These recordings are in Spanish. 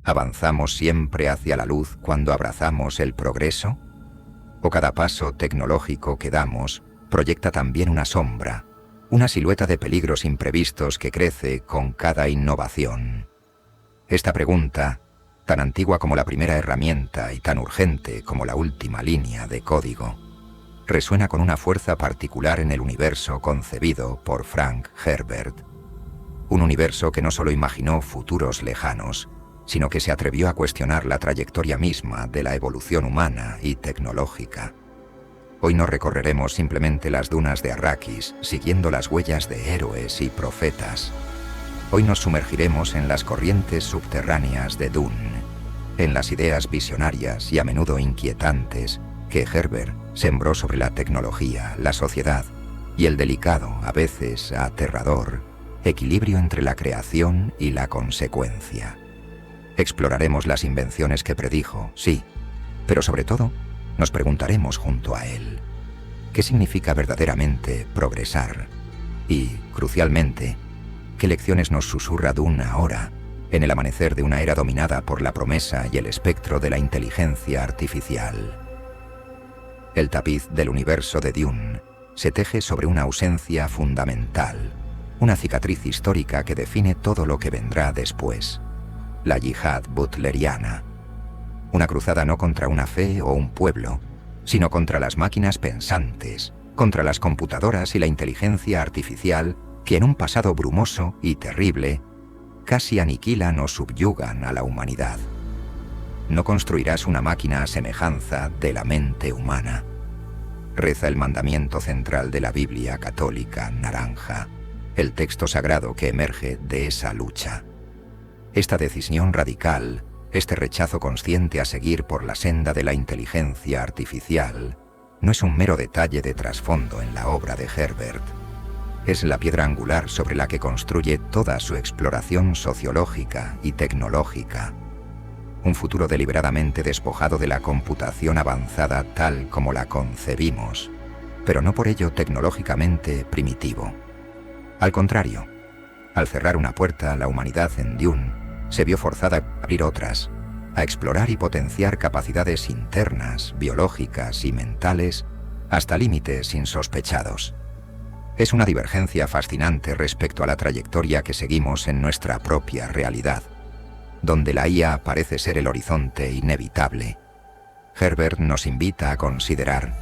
¿Avanzamos siempre hacia la luz cuando abrazamos el progreso? ¿O cada paso tecnológico que damos proyecta también una sombra, una silueta de peligros imprevistos que crece con cada innovación? Esta pregunta, tan antigua como la primera herramienta y tan urgente como la última línea de código, resuena con una fuerza particular en el universo concebido por Frank Herbert. Un universo que no solo imaginó futuros lejanos, sino que se atrevió a cuestionar la trayectoria misma de la evolución humana y tecnológica. Hoy no recorreremos simplemente las dunas de Arrakis, siguiendo las huellas de héroes y profetas. Hoy nos sumergiremos en las corrientes subterráneas de Dune, en las ideas visionarias y a menudo inquietantes que Herbert sembró sobre la tecnología, la sociedad y el delicado, a veces aterrador, equilibrio entre la creación y la consecuencia. Exploraremos las invenciones que predijo, sí, pero sobre todo nos preguntaremos junto a él, ¿qué significa verdaderamente progresar? Y, crucialmente, ¿qué lecciones nos susurra Dune ahora, en el amanecer de una era dominada por la promesa y el espectro de la inteligencia artificial? El tapiz del universo de Dune se teje sobre una ausencia fundamental, una cicatriz histórica que define todo lo que vendrá después. La yihad butleriana. Una cruzada no contra una fe o un pueblo, sino contra las máquinas pensantes, contra las computadoras y la inteligencia artificial que en un pasado brumoso y terrible casi aniquilan o subyugan a la humanidad. No construirás una máquina a semejanza de la mente humana. Reza el mandamiento central de la Biblia católica naranja, el texto sagrado que emerge de esa lucha. Esta decisión radical, este rechazo consciente a seguir por la senda de la inteligencia artificial, no es un mero detalle de trasfondo en la obra de Herbert. Es la piedra angular sobre la que construye toda su exploración sociológica y tecnológica. Un futuro deliberadamente despojado de la computación avanzada tal como la concebimos, pero no por ello tecnológicamente primitivo. Al contrario, al cerrar una puerta, la humanidad en Dune se vio forzada a abrir otras, a explorar y potenciar capacidades internas, biológicas y mentales hasta límites insospechados. Es una divergencia fascinante respecto a la trayectoria que seguimos en nuestra propia realidad, donde la IA parece ser el horizonte inevitable. Herbert nos invita a considerar,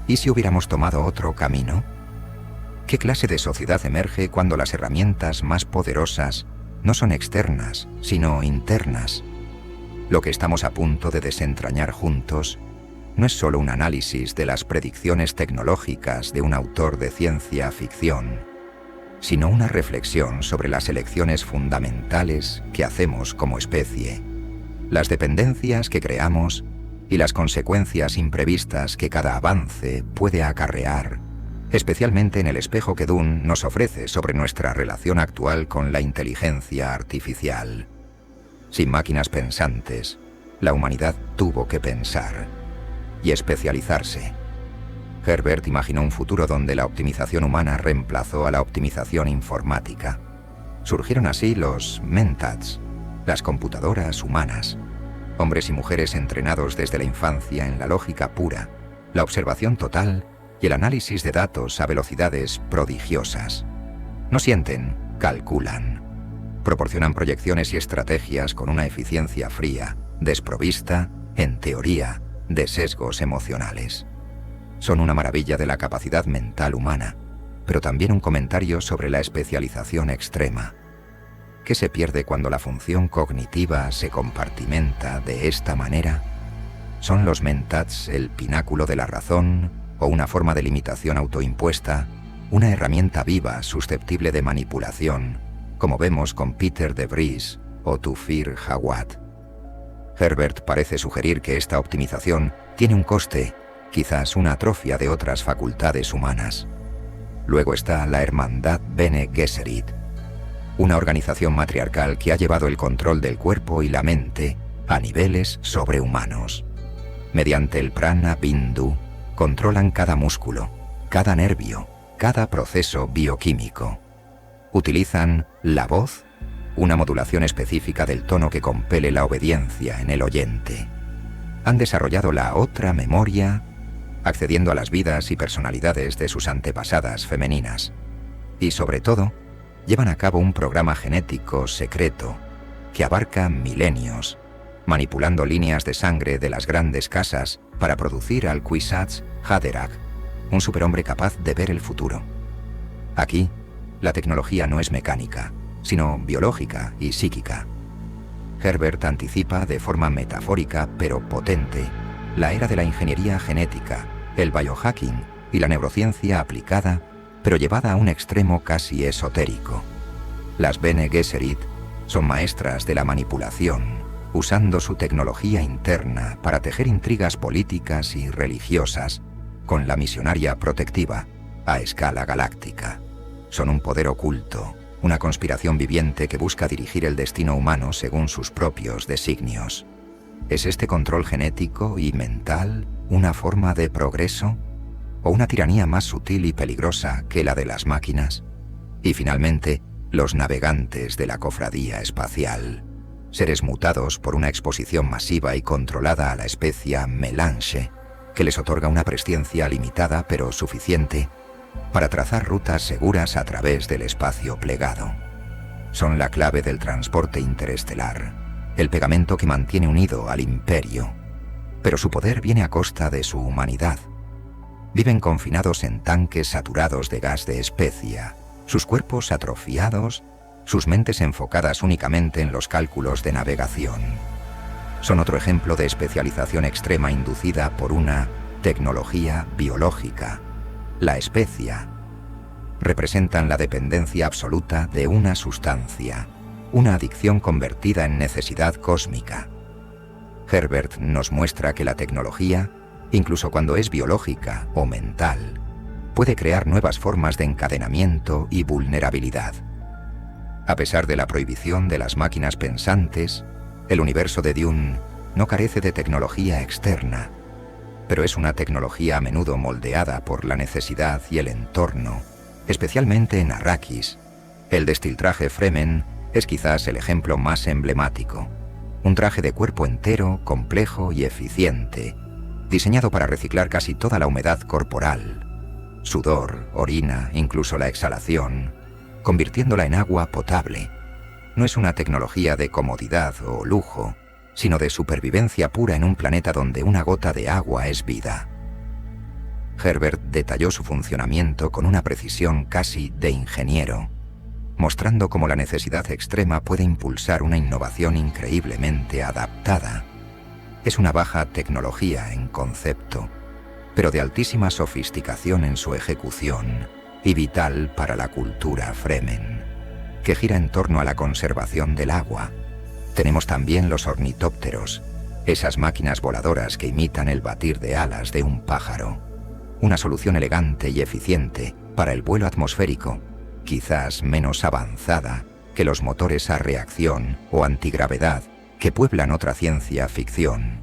¿y si hubiéramos tomado otro camino? ¿Qué clase de sociedad emerge cuando las herramientas más poderosas no son externas, sino internas? Lo que estamos a punto de desentrañar juntos no es solo un análisis de las predicciones tecnológicas de un autor de ciencia ficción, sino una reflexión sobre las elecciones fundamentales que hacemos como especie, las dependencias que creamos y las consecuencias imprevistas que cada avance puede acarrear, especialmente en el espejo que Dune nos ofrece sobre nuestra relación actual con la inteligencia artificial. Sin máquinas pensantes, la humanidad tuvo que pensar y especializarse. Herbert imaginó un futuro donde la optimización humana reemplazó a la optimización informática. Surgieron así los mentats, las computadoras humanas, hombres y mujeres entrenados desde la infancia en la lógica pura, la observación total y el análisis de datos a velocidades prodigiosas. No sienten, calculan. Proporcionan proyecciones y estrategias con una eficiencia fría, desprovista, en teoría, de sesgos emocionales. Son una maravilla de la capacidad mental humana, pero también un comentario sobre la especialización extrema. ¿Qué se pierde cuando la función cognitiva se compartimenta de esta manera? ¿Son los mentats el pináculo de la razón o una forma de limitación autoimpuesta, una herramienta viva susceptible de manipulación, como vemos con Peter de Vries o Tufir Hawat? Herbert parece sugerir que esta optimización tiene un coste, quizás una atrofia de otras facultades humanas. Luego está la Hermandad Bene Gesserit, una organización matriarcal que ha llevado el control del cuerpo y la mente a niveles sobrehumanos. Mediante el prana bindu, controlan cada músculo, cada nervio, cada proceso bioquímico. Utilizan la voz, una modulación específica del tono que compele la obediencia en el oyente. Han desarrollado la otra memoria, accediendo a las vidas y personalidades de sus antepasadas femeninas. Y sobre todo, llevan a cabo un programa genético secreto que abarca milenios, manipulando líneas de sangre de las grandes casas para producir al Kwisatz Haderach, un superhombre capaz de ver el futuro. Aquí, la tecnología no es mecánica, sino biológica y psíquica. Herbert anticipa de forma metafórica pero potente la era de la ingeniería genética, el biohacking y la neurociencia aplicada, pero llevada a un extremo casi esotérico. Las Bene Gesserit son maestras de la manipulación, usando su tecnología interna para tejer intrigas políticas y religiosas, con la misionaria protectiva a escala galáctica. Son un poder oculto, una conspiración viviente que busca dirigir el destino humano según sus propios designios. ¿Es este control genético y mental una forma de progreso? ¿O una tiranía más sutil y peligrosa que la de las máquinas? Y finalmente, los navegantes de la cofradía espacial. Seres mutados por una exposición masiva y controlada a la especie melange, que les otorga una presciencia limitada pero suficiente para trazar rutas seguras a través del espacio plegado. Son la clave del transporte interestelar, el pegamento que mantiene unido al imperio, pero su poder viene a costa de su humanidad. Viven confinados en tanques saturados de gas de especia, sus cuerpos atrofiados, sus mentes enfocadas únicamente en los cálculos de navegación. Son otro ejemplo de especialización extrema inducida por una tecnología biológica. La especia. Representan la dependencia absoluta de una sustancia, una adicción convertida en necesidad cósmica. Herbert nos muestra que la tecnología, incluso cuando es biológica o mental, puede crear nuevas formas de encadenamiento y vulnerabilidad. A pesar de la prohibición de las máquinas pensantes, el universo de Dune no carece de tecnología externa, pero es una tecnología a menudo moldeada por la necesidad y el entorno, especialmente en Arrakis. El destiltraje Fremen es quizás el ejemplo más emblemático. Un traje de cuerpo entero, complejo y eficiente, diseñado para reciclar casi toda la humedad corporal, sudor, orina, incluso la exhalación, convirtiéndola en agua potable. No es una tecnología de comodidad o lujo, sino de supervivencia pura en un planeta donde una gota de agua es vida. Herbert detalló su funcionamiento con una precisión casi de ingeniero, mostrando cómo la necesidad extrema puede impulsar una innovación increíblemente adaptada. Es una baja tecnología en concepto, pero de altísima sofisticación en su ejecución y vital para la cultura Fremen, que gira en torno a la conservación del agua. Tenemos también los ornitópteros, esas máquinas voladoras que imitan el batir de alas de un pájaro. Una solución elegante y eficiente para el vuelo atmosférico, quizás menos avanzada que los motores a reacción o antigravedad que pueblan otra ciencia ficción,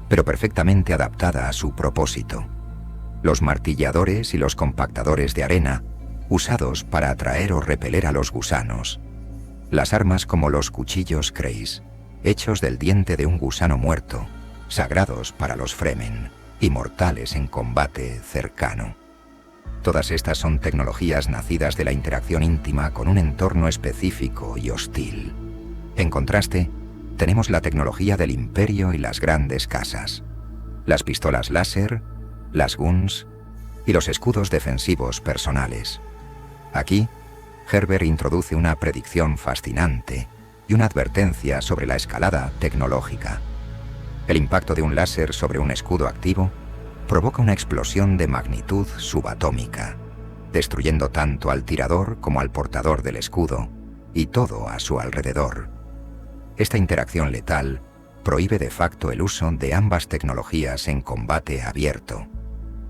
pero perfectamente adaptada a su propósito. Los martilladores y los compactadores de arena, usados para atraer o repeler a los gusanos. Las armas como los cuchillos Kreis, hechos del diente de un gusano muerto, sagrados para los Fremen y mortales en combate cercano. Todas estas son tecnologías nacidas de la interacción íntima con un entorno específico y hostil. En contraste, tenemos la tecnología del imperio y las grandes casas, las pistolas láser, las guns y los escudos defensivos personales. Aquí, Herbert introduce una predicción fascinante y una advertencia sobre la escalada tecnológica. El impacto de un láser sobre un escudo activo provoca una explosión de magnitud subatómica, destruyendo tanto al tirador como al portador del escudo y todo a su alrededor. Esta interacción letal prohíbe de facto el uso de ambas tecnologías en combate abierto,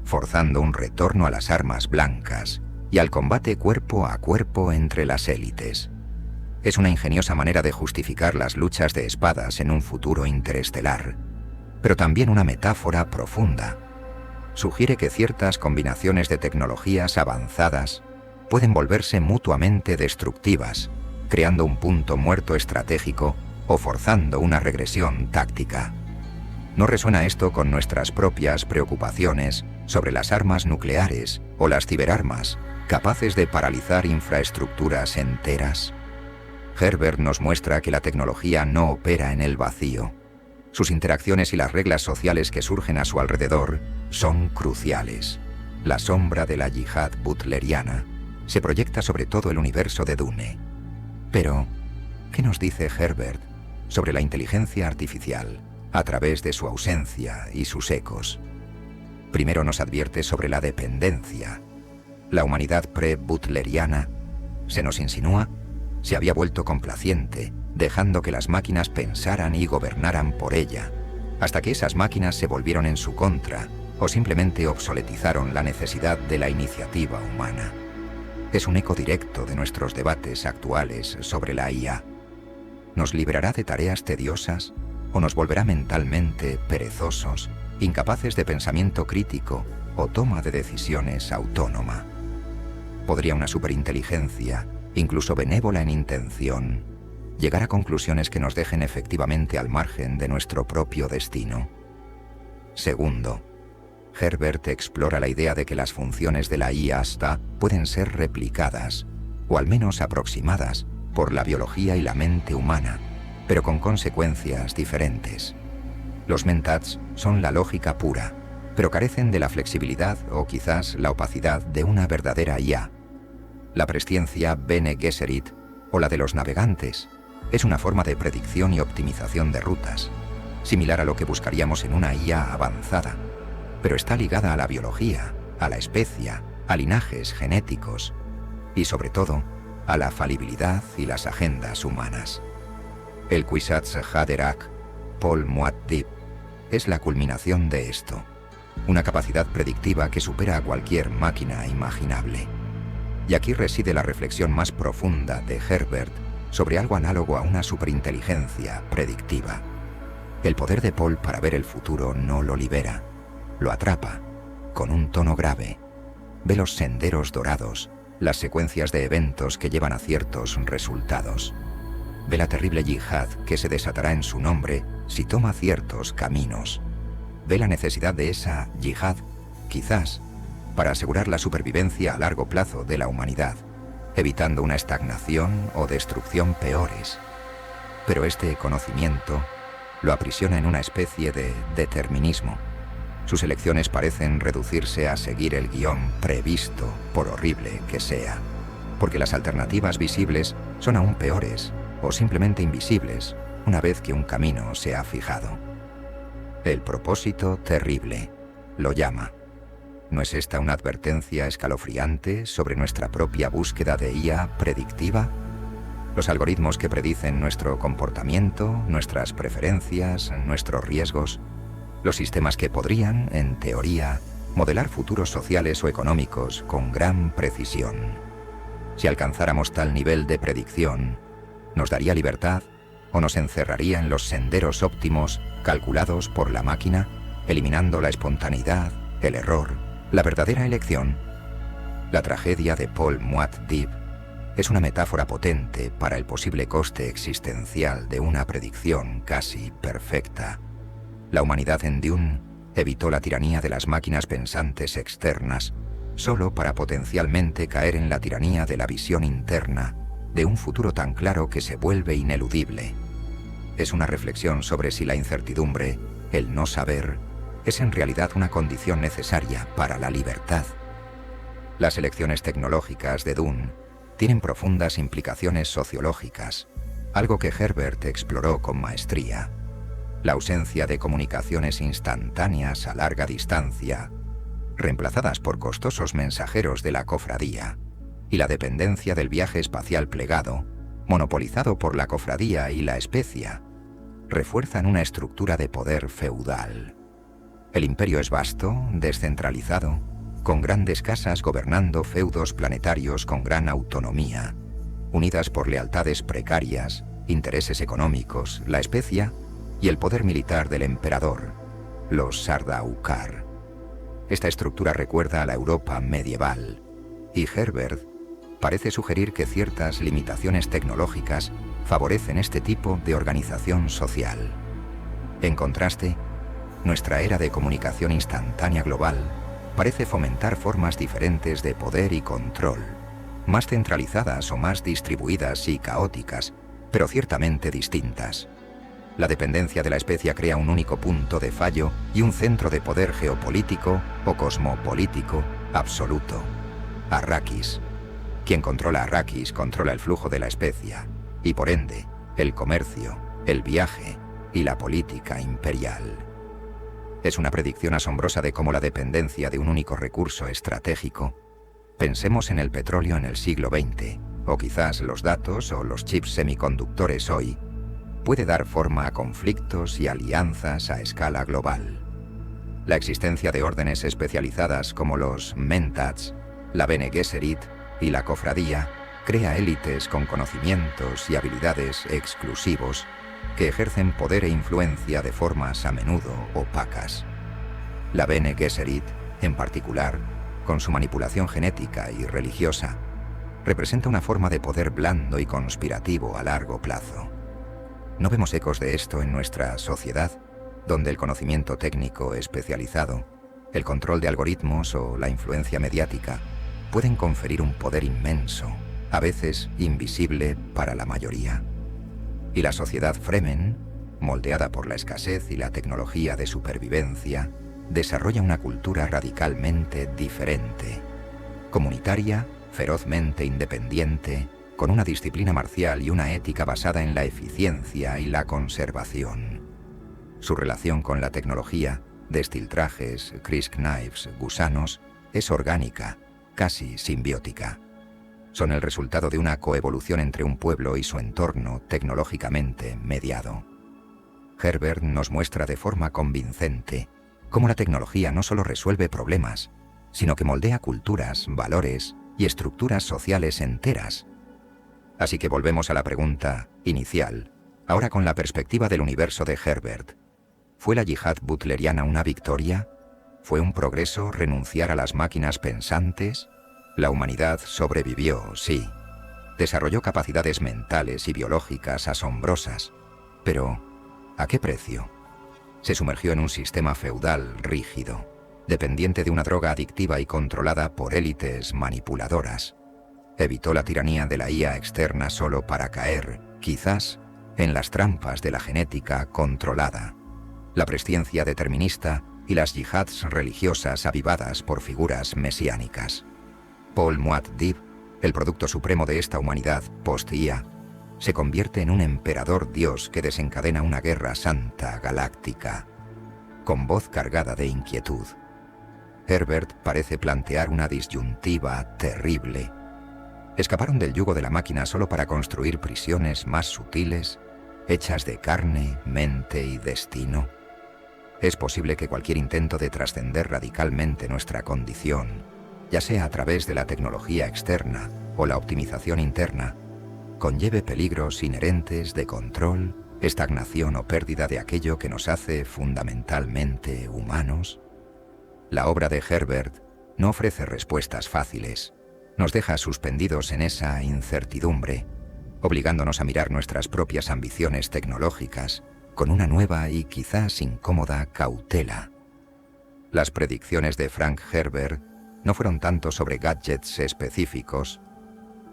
forzando un retorno a las armas blancas y al combate cuerpo a cuerpo entre las élites. Es una ingeniosa manera de justificar las luchas de espadas en un futuro interestelar, pero también una metáfora profunda. Sugiere que ciertas combinaciones de tecnologías avanzadas pueden volverse mutuamente destructivas, creando un punto muerto estratégico o forzando una regresión táctica. ¿No resuena esto con nuestras propias preocupaciones sobre las armas nucleares o las ciberarmas, capaces de paralizar infraestructuras enteras? Herbert nos muestra que la tecnología no opera en el vacío. Sus interacciones y las reglas sociales que surgen a su alrededor son cruciales. La sombra de la yihad butleriana se proyecta sobre todo el universo de Dune. Pero, ¿qué nos dice Herbert sobre la inteligencia artificial a través de su ausencia y sus ecos? Primero nos advierte sobre la dependencia. La humanidad pre-butleriana, se nos insinúa, se había vuelto complaciente, dejando que las máquinas pensaran y gobernaran por ella, hasta que esas máquinas se volvieron en su contra o simplemente obsoletizaron la necesidad de la iniciativa humana. Es un eco directo de nuestros debates actuales sobre la IA. ¿Nos librará de tareas tediosas o nos volverá mentalmente perezosos, incapaces de pensamiento crítico o toma de decisiones autónoma? ¿Podría una superinteligencia, incluso benévola en intención, llegar a conclusiones que nos dejen efectivamente al margen de nuestro propio destino? Segundo, Herbert explora la idea de que las funciones de la IA pueden ser replicadas, o al menos aproximadas, por la biología y la mente humana, pero con consecuencias diferentes. Los mentats son la lógica pura, pero carecen de la flexibilidad o quizás la opacidad de una verdadera IA. La presciencia Bene Gesserit, o la de los navegantes, es una forma de predicción y optimización de rutas, similar a lo que buscaríamos en una IA avanzada, pero está ligada a la biología, a la especia, a linajes genéticos y, sobre todo, a la falibilidad y las agendas humanas. El Kwisatz Haderach, Paul Muad'Dib, es la culminación de esto, una capacidad predictiva que supera a cualquier máquina imaginable. Y aquí reside la reflexión más profunda de Herbert sobre algo análogo a una superinteligencia predictiva. El poder de Paul para ver el futuro no lo libera, lo atrapa, con un tono grave. Ve los senderos dorados, las secuencias de eventos que llevan a ciertos resultados. Ve la terrible yihad que se desatará en su nombre si toma ciertos caminos. Ve la necesidad de esa yihad, quizás, para asegurar la supervivencia a largo plazo de la humanidad, evitando una estagnación o destrucción peores. Pero este conocimiento lo aprisiona en una especie de determinismo. Sus elecciones parecen reducirse a seguir el guión previsto, por horrible que sea, porque las alternativas visibles son aún peores o simplemente invisibles una vez que un camino se ha fijado. El propósito terrible lo llama. ¿No es esta una advertencia escalofriante sobre nuestra propia búsqueda de IA predictiva? Los algoritmos que predicen nuestro comportamiento, nuestras preferencias, nuestros riesgos. Los sistemas que podrían, en teoría, modelar futuros sociales o económicos con gran precisión. Si alcanzáramos tal nivel de predicción, ¿nos daría libertad o nos encerraría en los senderos óptimos calculados por la máquina, eliminando la espontaneidad, el error, la verdadera elección? La tragedia de Paul Muad'Dib es una metáfora potente para el posible coste existencial de una predicción casi perfecta. La humanidad en Dune evitó la tiranía de las máquinas pensantes externas solo para potencialmente caer en la tiranía de la visión interna de un futuro tan claro que se vuelve ineludible. Es una reflexión sobre si la incertidumbre, el no saber, es en realidad una condición necesaria para la libertad. Las elecciones tecnológicas de Dune tienen profundas implicaciones sociológicas, algo que Herbert exploró con maestría. La ausencia de comunicaciones instantáneas a larga distancia, reemplazadas por costosos mensajeros de la cofradía, y la dependencia del viaje espacial plegado, monopolizado por la cofradía y la especia, refuerzan una estructura de poder feudal. El imperio es vasto, descentralizado, con grandes casas gobernando feudos planetarios con gran autonomía, unidas por lealtades precarias, intereses económicos, la especia y el poder militar del emperador, los Sardaukar. Esta estructura recuerda a la Europa medieval, y Herbert parece sugerir que ciertas limitaciones tecnológicas favorecen este tipo de organización social. En contraste, nuestra era de comunicación instantánea global parece fomentar formas diferentes de poder y control, más centralizadas o más distribuidas y caóticas, pero ciertamente distintas. La dependencia de la especie crea un único punto de fallo y un centro de poder geopolítico o cosmopolítico absoluto. Arrakis. Quien controla Arrakis controla el flujo de la especie y, por ende, el comercio, el viaje y la política imperial. Es una predicción asombrosa de cómo la dependencia de un único recurso estratégico, pensemos en el petróleo en el siglo XX, o quizás los datos o los chips semiconductores hoy, puede dar forma a conflictos y alianzas a escala global. La existencia de órdenes especializadas como los Mentats, la Bene Gesserit y la Cofradía crea élites con conocimientos y habilidades exclusivos que ejercen poder e influencia de formas a menudo opacas. La Bene Gesserit, en particular, con su manipulación genética y religiosa, representa una forma de poder blando y conspirativo a largo plazo. ¿No vemos ecos de esto en nuestra sociedad, donde el conocimiento técnico especializado, el control de algoritmos o la influencia mediática pueden conferir un poder inmenso, a veces invisible para la mayoría? Y la sociedad Fremen, moldeada por la escasez y la tecnología de supervivencia, desarrolla una cultura radicalmente diferente, comunitaria, ferozmente independiente, con una disciplina marcial y una ética basada en la eficiencia y la conservación. Su relación con la tecnología, destiltrajes, Kriss-Knives, gusanos, es orgánica, casi simbiótica. Son el resultado de una coevolución entre un pueblo y su entorno tecnológicamente mediado. Herbert nos muestra de forma convincente cómo la tecnología no solo resuelve problemas, sino que moldea culturas, valores y estructuras sociales enteras. Así que volvemos a la pregunta inicial, ahora con la perspectiva del universo de Herbert. ¿Fue la yihad butleriana una victoria? ¿Fue un progreso renunciar a las máquinas pensantes? La humanidad sobrevivió, sí. Desarrolló capacidades mentales y biológicas asombrosas. Pero, ¿a qué precio? Se sumergió en un sistema feudal rígido, dependiente de una droga adictiva y controlada por élites manipuladoras. Evitó la tiranía de la IA externa solo para caer, quizás, en las trampas de la genética controlada, la presciencia determinista y las yihads religiosas avivadas por figuras mesiánicas. Paul Muad'Dib, el producto supremo de esta humanidad post-IA, se convierte en un emperador dios que desencadena una guerra santa galáctica, con voz cargada de inquietud. Herbert parece plantear una disyuntiva terrible. ¿Escaparon del yugo de la máquina solo para construir prisiones más sutiles, hechas de carne, mente y destino? Es posible que cualquier intento de trascender radicalmente nuestra condición, ya sea a través de la tecnología externa o la optimización interna, conlleve peligros inherentes de control, estagnación o pérdida de aquello que nos hace fundamentalmente humanos. La obra de Herbert no ofrece respuestas fáciles. Nos deja suspendidos en esa incertidumbre, obligándonos a mirar nuestras propias ambiciones tecnológicas con una nueva y quizás incómoda cautela. Las predicciones de Frank Herbert no fueron tanto sobre gadgets específicos,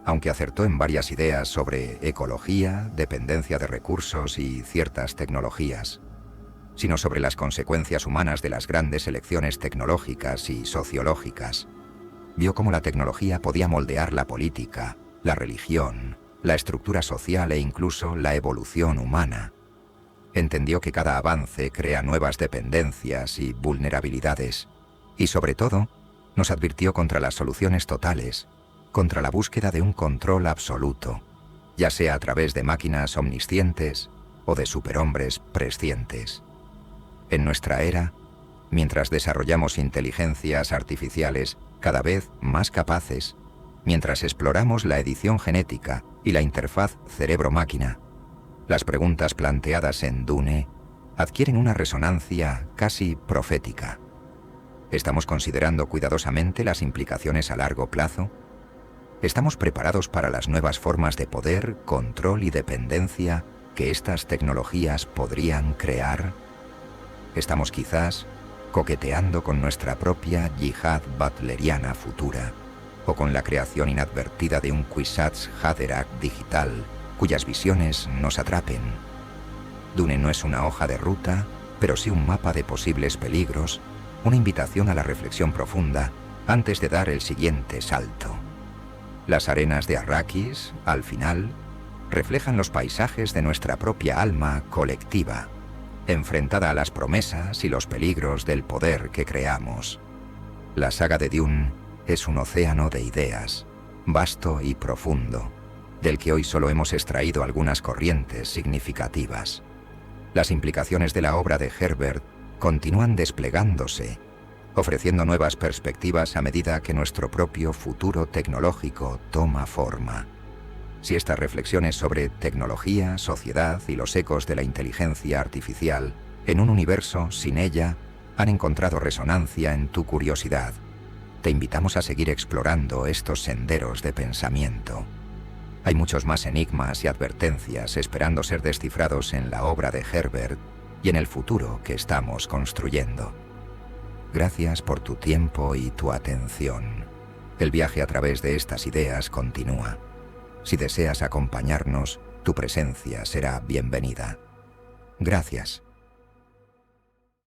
aunque acertó en varias ideas sobre ecología, dependencia de recursos y ciertas tecnologías, sino sobre las consecuencias humanas de las grandes elecciones tecnológicas y sociológicas. Vio cómo la tecnología podía moldear la política, la religión, la estructura social e incluso la evolución humana. Entendió que cada avance crea nuevas dependencias y vulnerabilidades, y sobre todo, nos advirtió contra las soluciones totales, contra la búsqueda de un control absoluto, ya sea a través de máquinas omniscientes o de superhombres prescientes. En nuestra era, mientras desarrollamos inteligencias artificiales cada vez más capaces, mientras exploramos la edición genética y la interfaz cerebro-máquina, las preguntas planteadas en Dune adquieren una resonancia casi profética. ¿Estamos considerando cuidadosamente las implicaciones a largo plazo? ¿Estamos preparados para las nuevas formas de poder, control y dependencia que estas tecnologías podrían crear? ¿Estamos quizás coqueteando con nuestra propia yihad butleriana futura, o con la creación inadvertida de un Kwisatz Haderach digital cuyas visiones nos atrapen? Dune no es una hoja de ruta, pero sí un mapa de posibles peligros, una invitación a la reflexión profunda antes de dar el siguiente salto. Las arenas de Arrakis, al final, reflejan los paisajes de nuestra propia alma colectiva, enfrentada a las promesas y los peligros del poder que creamos. La saga de Dune es un océano de ideas, vasto y profundo, del que hoy solo hemos extraído algunas corrientes significativas. Las implicaciones de la obra de Herbert continúan desplegándose, ofreciendo nuevas perspectivas a medida que nuestro propio futuro tecnológico toma forma. Si estas reflexiones sobre tecnología, sociedad y los ecos de la inteligencia artificial en un universo sin ella han encontrado resonancia en tu curiosidad, te invitamos a seguir explorando estos senderos de pensamiento. Hay muchos más enigmas y advertencias esperando ser descifrados en la obra de Herbert y en el futuro que estamos construyendo. Gracias por tu tiempo y tu atención. El viaje a través de estas ideas continúa. Si deseas acompañarnos, tu presencia será bienvenida. Gracias.